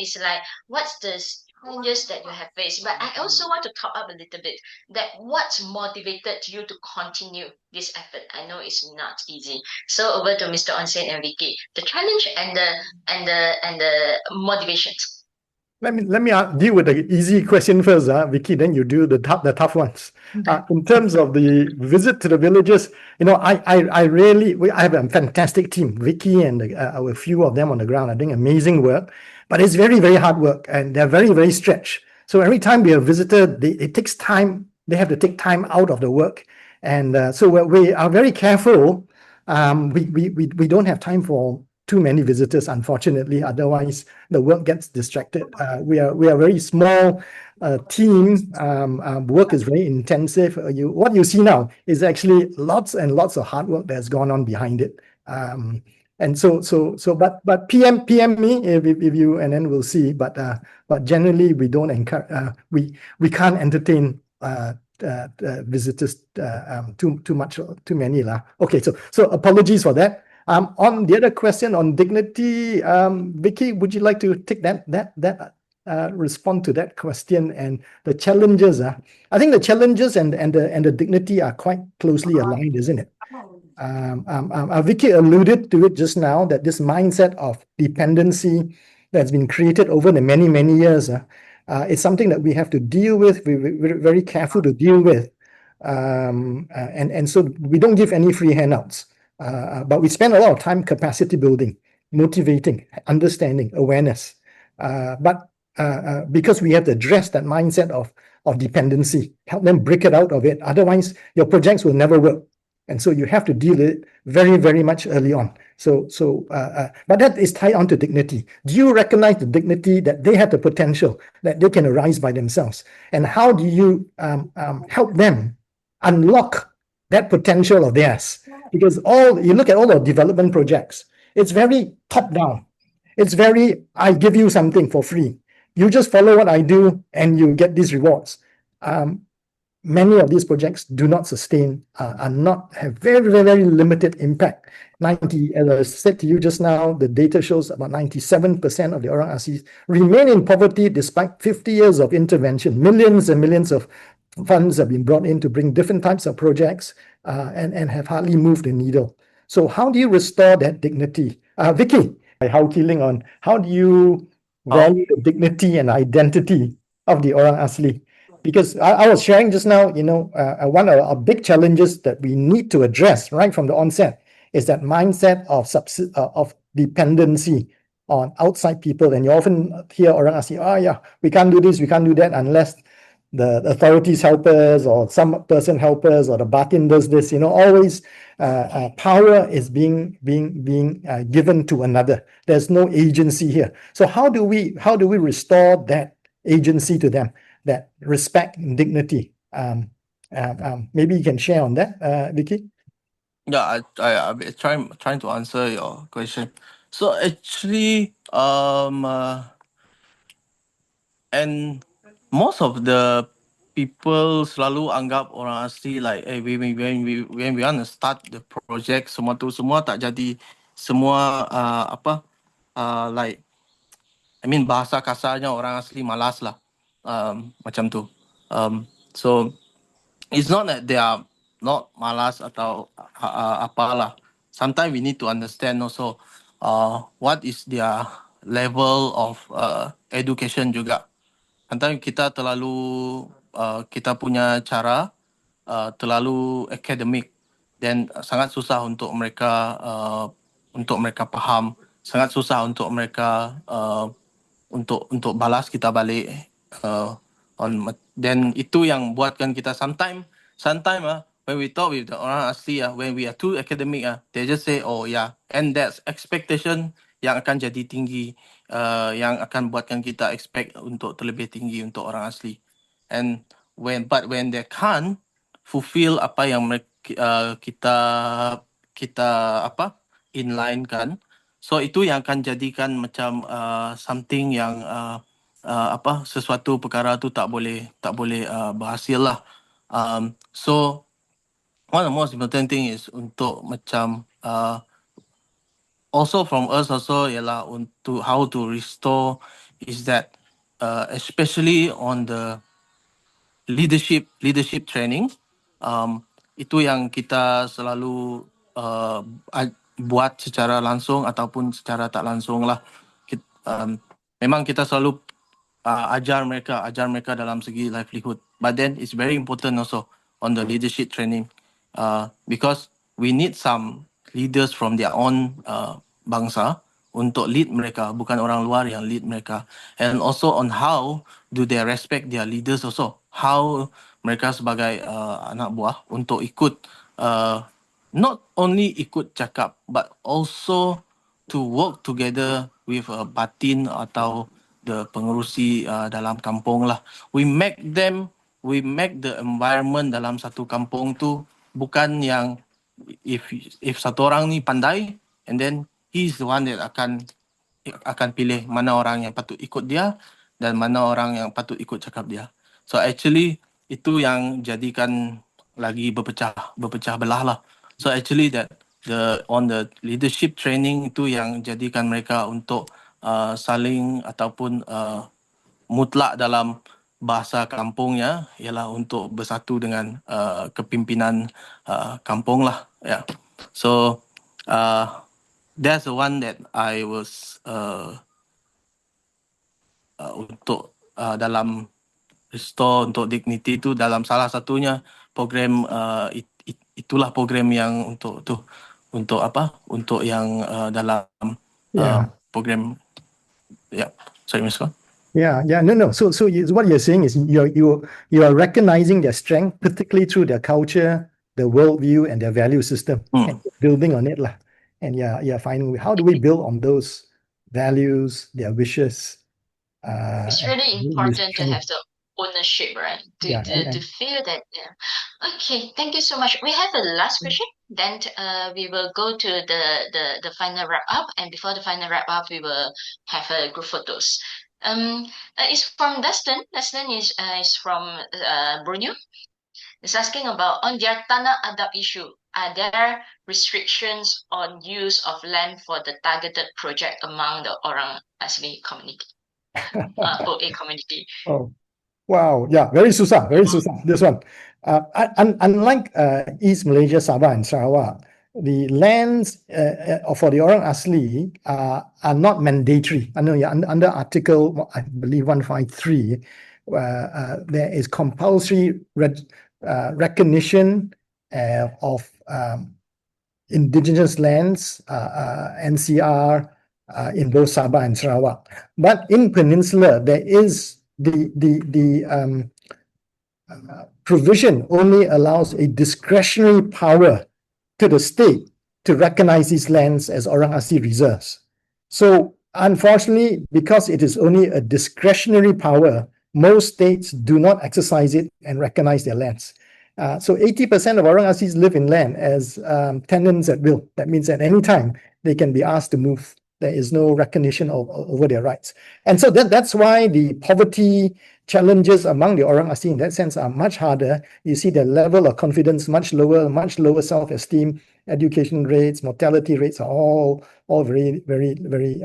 is like, what's the challenges that you have faced? But I also want to top up a little bit that what's motivated you to continue this effort. I know it's not easy. So over to Mr. Onn Sein and Vicky, the challenge and the motivations. Let me deal with the easy question first, Vicky. Then you do the tough ones. In terms of the visit to the villages, I have a fantastic team. Vicky and a few of them on the ground are doing amazing work, but it's very, very hard work, and they're very, very stretched. So every time we are visited, it takes time. They have to take time out of the work, and so we are very careful. We don't have time for too many visitors, unfortunately. Otherwise, the work gets distracted. We are a very small team. Work is very intensive. What you see now is actually lots and lots of hard work that's gone on behind it. And but PM me if you, and then we'll see. But generally, we don't encourage. We can't entertain visitors too many lah. Okay, so apologies for that. On the other question on dignity, Vicky, would you like to take that respond to that question and the challenges? I think the challenges and the dignity are quite closely aligned, isn't it? Vicky alluded to it just now, that this mindset of dependency that's been created over the many years is something that we have to deal with. We're very careful to deal with, and so we don't give any free handouts. But we spend a lot of time capacity building, motivating, understanding, awareness. But because we have to address that mindset of dependency, help them break it out of it. Otherwise, your projects will never work. And so you have to deal with it very, very much early on. But that is tied on to dignity. Do you recognize the dignity that they have the potential, that they can arise by themselves? And how do you help them unlock that potential of theirs? Because you look at all the development projects, it's very top down. It's very, I give you something for free. You just follow what I do and you get these rewards. Many of these projects do not sustain, have very, very limited impact. As I said to you just now, the data shows about 97% of the Orang Asli remain in poverty despite 50 years of intervention, millions and millions of funds have been brought in to bring different types of projects and have hardly moved the needle. So how do you restore that dignity? Vicky, how do you value the dignity and identity of the Orang Asli? Because I was sharing just now, one of our big challenges that we need to address right from the onset is that mindset of dependency on outside people. And you often hear Orang Asli, oh yeah, we can't do this, we can't do that unless the authorities help us or some person help us or the batin does this. Always power is being given to another. There's no agency here. So how do we restore that agency to them, that respect and dignity? Maybe you can share on that, Vicky. Yeah, I'm trying to answer your question. So actually, and most of the people selalu anggap orang asli like, when we want to start the project, semua tak jadi, semua like, I mean bahasa kasarnya orang asli malas lah, macam tu. So it's not that they are not malas atau apalah. Sometimes we need to understand also what is their level of education juga. Sometimes kita terlalu kita punya cara terlalu akademik, dan sangat susah untuk mereka faham, sangat susah untuk mereka untuk balas kita balik. Dan itu yang buatkan kita sometimes when we talk with the orang asli, when we are too academic, they just say, oh yeah, and that's expectation yang akan jadi tinggi, yang akan buatkan kita expect untuk terlebih tinggi untuk orang asli. And when they can't fulfill apa yang kita inline kan, so itu yang akan jadikan macam something yang sesuatu perkara tu tak boleh berhasil lah. So one of the most important thing is untuk macam also from us also ialah untuk how to restore is that especially on the leadership training, itu yang kita selalu buat secara langsung ataupun secara tak langsung lah. Memang kita selalu ajar mereka dalam segi livelihood, but then it's very important also on the leadership training, because we need some leaders from their own bangsa untuk lead mereka, bukan orang luar yang lead mereka. And also on how do they respect their leaders also, how mereka sebagai anak buah untuk ikut, not only ikut cakap but also to work together with a batin atau the pengerusi dalam kampung lah. We make the environment dalam satu kampung tu bukan yang if satu orang ni pandai, and then he's the one that akan pilih mana orang yang patut ikut dia dan mana orang yang patut ikut cakap dia. So actually itu yang jadikan lagi berpecah belah lah. So actually that on the leadership training itu yang jadikan mereka untuk saling ataupun mutlak dalam bahasa kampungnya ialah untuk bersatu dengan kepimpinan kampung lah. Yeah. So that's the one that I was untuk dalam restore untuk dignity tu, dalam salah satunya program itulah program yang untuk yang dalam program. Yeah. Sorry, Ms. Kon. Yeah. No. So what you're saying is you are recognizing their strength, particularly through their culture, their worldview, and their value system, and building on it lah. And finding how do we build on those values, their wishes. It's really important to have the ownership, right? To feel that. Yeah. Okay, thank you so much. We have a last question. Then we will go to the final wrap up, and before the final wrap up, we will have a group photos. It's from Dustin. Dustin is from Borneo. It's asking about on their Tanah Adab issue. Are there restrictions on use of land for the targeted project among the Orang Asli community? OA community. Oh, Wow, yeah, very susah, this one. Unlike East Malaysia, Sabah and Sarawak, the lands for the Orang Asli are not mandatory. I know, yeah, under Article, I believe 153, there is compulsory recognition of indigenous lands, NCR, in both Sabah and Sarawak. But in Peninsula, there is the provision only allows a discretionary power to the state to recognize these lands as Orang Asli reserves. So unfortunately, because it is only a discretionary power, most states do not exercise it and recognize their lands. So 80% of Orang Aslis live in land as tenants at will. That means at any time they can be asked to move. There is no recognition over their rights. And so that's why the poverty challenges among the Orang Asli in that sense are much harder. You see the level of confidence much lower self-esteem, education rates, mortality rates are all very, very, very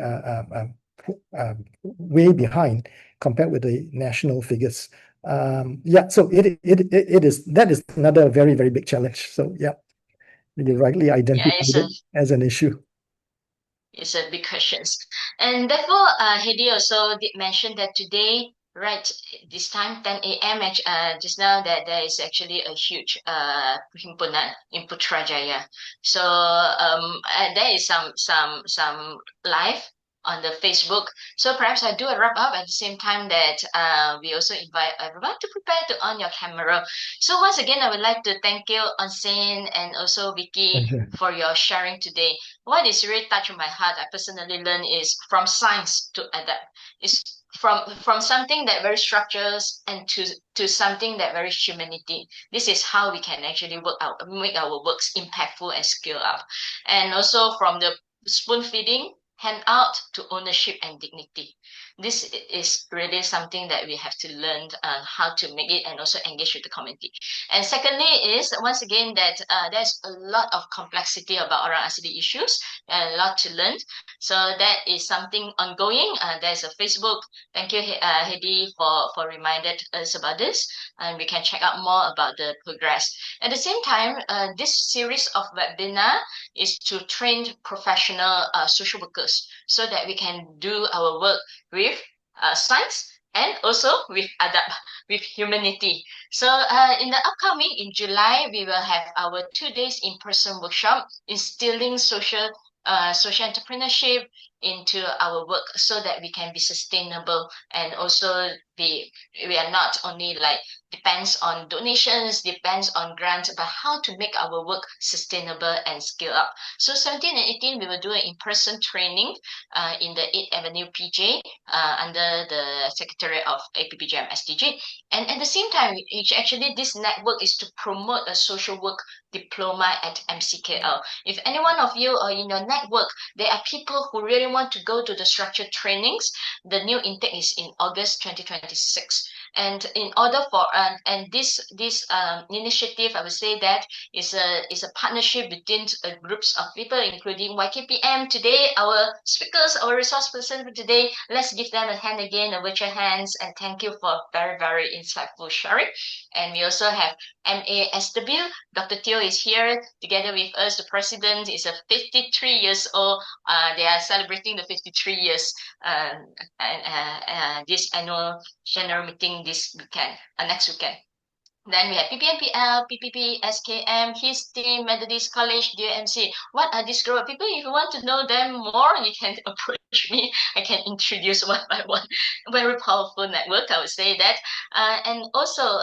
way behind compared with the national figures. Yeah, so that is another very, very big challenge. So yeah, you rightly identified it as an issue. It's a big questions. And therefore, Hedi also did mention that today, right, this time 10 a.m. Just now that there is actually a huge perhimpunan in Putrajaya. So there is some live on the Facebook. So perhaps I do a wrap up at the same time that we also invite everyone to prepare to on your camera. So once again, I would like to thank you, Kon Onn Sein, and also Vicky, for your sharing today. What is really touching my heart, I personally learned, is from science to adapt. It's from something that very structures and to something that very humanity. This is how we can actually make our works impactful and scale up. And also from the spoon feeding, hand out to ownership and dignity. This is really something that we have to learn how to make it and also engage with the community. And secondly is, once again, that there's a lot of complexity about Orang Asli issues and a lot to learn. So that is something ongoing. There's a Facebook. Thank you, Hedi, for reminded us about this. And we can check out more about the progress. At the same time, this series of webinar is to train professional social workers so that we can do our work with science and also with adapt, with humanity. So in the upcoming, in July, we will have our 2 days in-person workshop, instilling social entrepreneurship into our work so that we can be sustainable and also we are not only like depends on donations, depends on grants, but how to make our work sustainable and scale up. So 17 and 18, we will do an in-person training in the 8th Avenue PJ under the Secretariat of APPGM SDG. And at the same time, actually this network is to promote a social work diploma at MCKL. If any one of you or in your network, there are people who really want to go to the structured trainings, the new intake is in August 2026. And in order for and this initiative, I would say that is a partnership between groups of people, including YKPM. Today, our speakers, our resource person for today, let's give them a hand again, a virtual hands, and thank you for very, very insightful sharing. And we also have MASW. Dr. Teo is here together with us. The president is a 53 years old. They are celebrating the 53 years this annual general meeting this weekend, next weekend. Then we have PPMPL, PPP, SKM, his team, Methodist College, DMC. What are these group of people? If you want to know them more, you can approach me. I can introduce one by one. Very powerful network, I would say that. And also,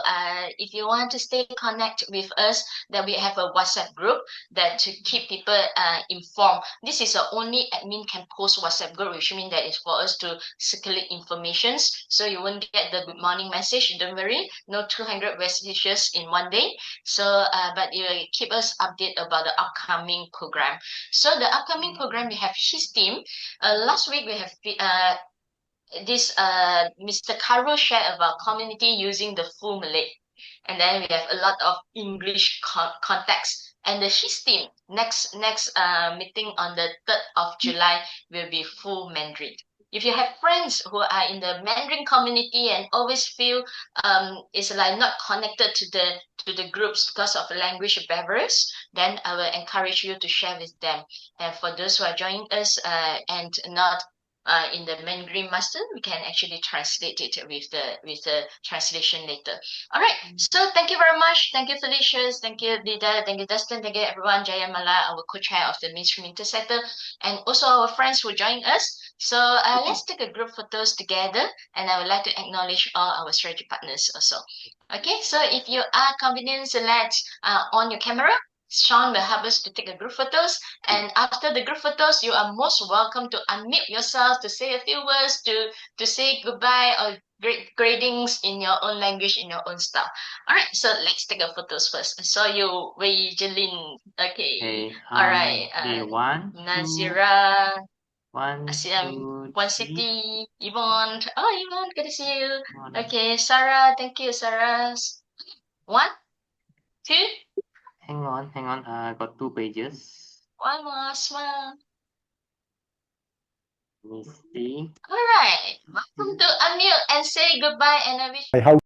if you want to stay connected with us, then we have a WhatsApp group that to keep people informed. This is the only admin can post WhatsApp group, which means that it's for us to circulate informations. So you won't get the good morning message. Don't worry, no 200 messages in one day. So but you keep us updated about the upcoming program. So the upcoming program, we have his team. Last week we have this Mr. Karo shared about community using the full Malay, and then we have a lot of English context. And the his team next meeting on the 3rd of July will be full Mandarin. if you have friends who are in the Mandarin community and always feel it's like not connected to the groups because of language barriers, then I will encourage you to share with them. And for those who are joining us and not in the Mandarin master, we can actually translate it with the translation later. All right. So thank you very much. Thank you, Felicius. Thank you, Lida. Thank you, Dustin. Thank you, everyone. Jayamala, our co-chair of the mainstream intercessor, and also our friends who joined us. So let's take a group photos together, and I would like to acknowledge all our strategy partners also. Okay. So if you are convenient, select on your camera. Sean will help us to take a group photos, and after the group photos, you are most welcome to unmute yourself to say a few words, to say goodbye or greetings in your own language, in your own style. All right, so let's take a photos first. I saw you, Wei Jelin. Okay. All right. Okay, 1, 2, Nazira, 1, 2, One 3. City, Yvonne. Oh, Yvonne, good to see you. One. Okay, Sarah, thank you, Sarah. 1, 2. Hang on. I got 2 pages. One more, smile. Let me see. All right. Welcome to unmute and say goodbye, and I wish How